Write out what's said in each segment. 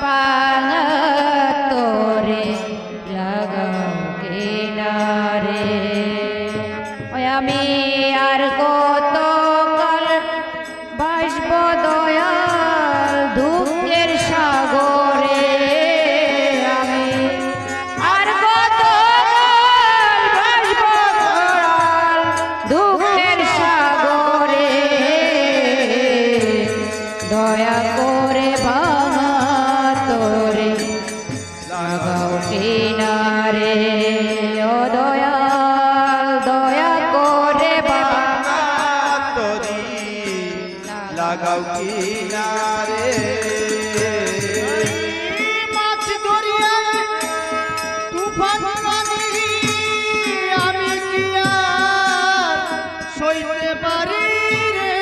ভাঙা তোরে লাগাও কিনারে। ওই আমি আর কত কাল বাসব দয়াল দুঃখের সাগরে। আমি আর কত কাল বাসব দয়াল দুঃখের সাগরে। দয়া করে ভাঙা তোরে লাগাও কিনারে। ও দয়াল দয়া করে ভাঙা তোরে লাগাও কিনারে। মাছ দরিয়ায় তুফান পানি আমি কি আর সইতে পারি রে।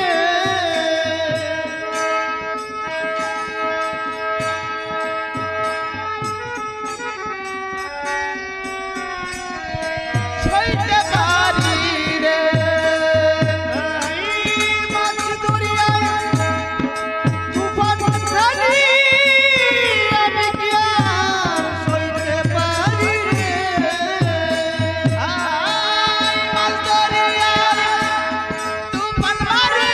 সইতে পারি রে। মাছ দরিয়ায় তুফান পানি আমি কি আর সইতে পারি রে। মাছ দরিয়ায় তুফান পানি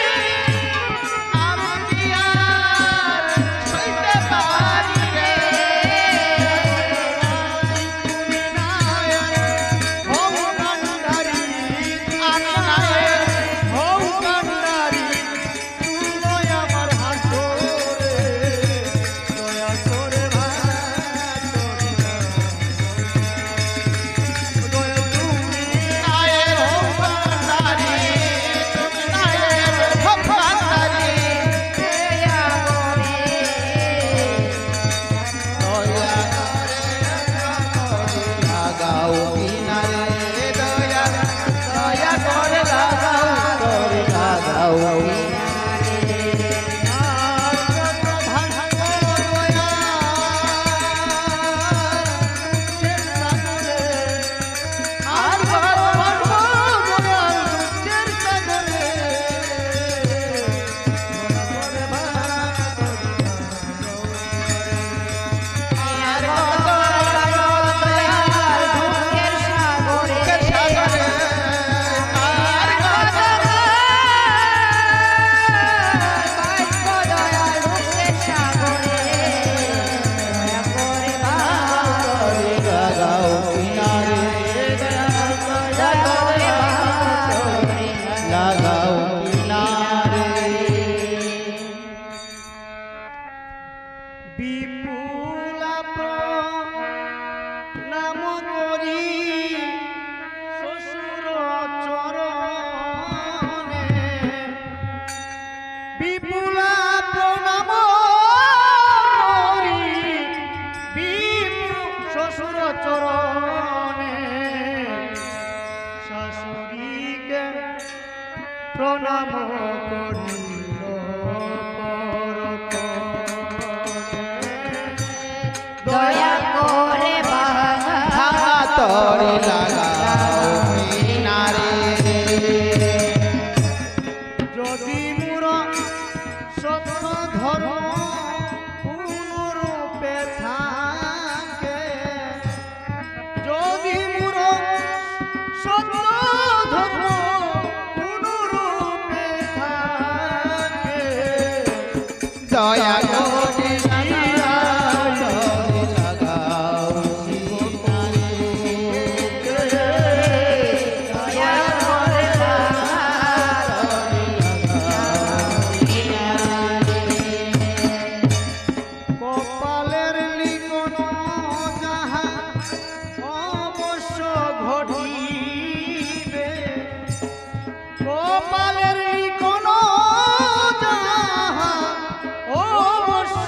আমি কি আর সইতে পারি রে। তুমি নায়ক হও কান্ডারি, আমি নায়ক হও কান্ডারি। তুই আমার হাত ধরে দয়া করে দয়া তুমি নায়ক হও কান্ডারি, তুমি নায়ক হও কান্ডারি। দয়া করে দয়া করে লাগাও কিনারে। দয়া দয়া করে লাগাও তোরে লাগাও আর কত লাগাও দয়াল দুঃখের সাগরে। আর কত বাসব দয়াল দুঃখের সাগরে। দয়া করে ভাঙা তোরে লাগাও কিনারে। দয়া করে ভাঙা তোরে লাগাও কিনারে। বিপুলা প্রণাম করি শ্বশুর চরণে। বিপুলা প্রণাম করি শ্বশুর চরণে। শাশুড়িকে প্রণাম করি দয়া করে ভাঙা ভাঙা তোরে লাগাও কিনারে। যদি মোর সত্য ধর্ম পূর্ণরূপে থাকে, যদি মোর সত্য ধর্ম পূর্ণরূপে থাকে। দয়া করে লাগাও দয়া করে কপালের লিখন যাহা অবশ্য ঘটিবে। কপালের লিখন যাহা অবশ্য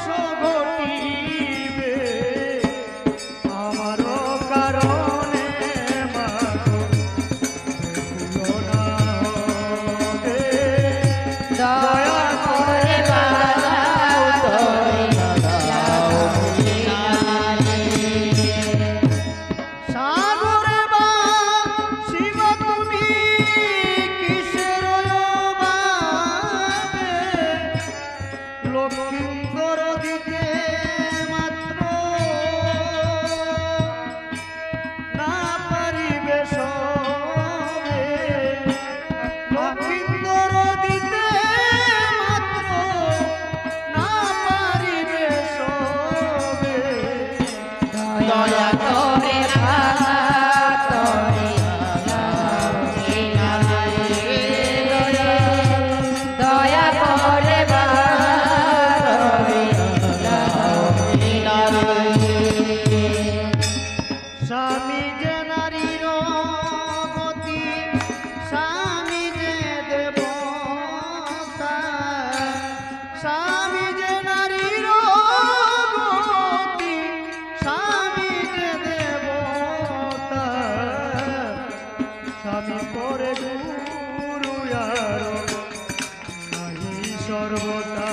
সর্বদা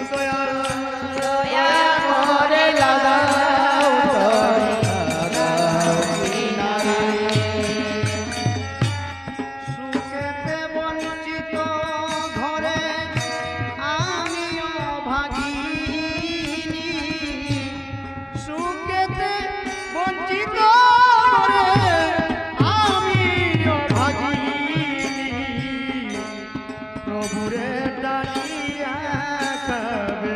দয়ার দয়া করে লাগাও তরি লাগাও কিনারে সুখেতে বঞ্চিত ঘরে আমিও ভাগিনি সুখেতে বঞ্চিত ঘরে আমিও ভাগিনি প্রভুরে ডালিয়া খাবে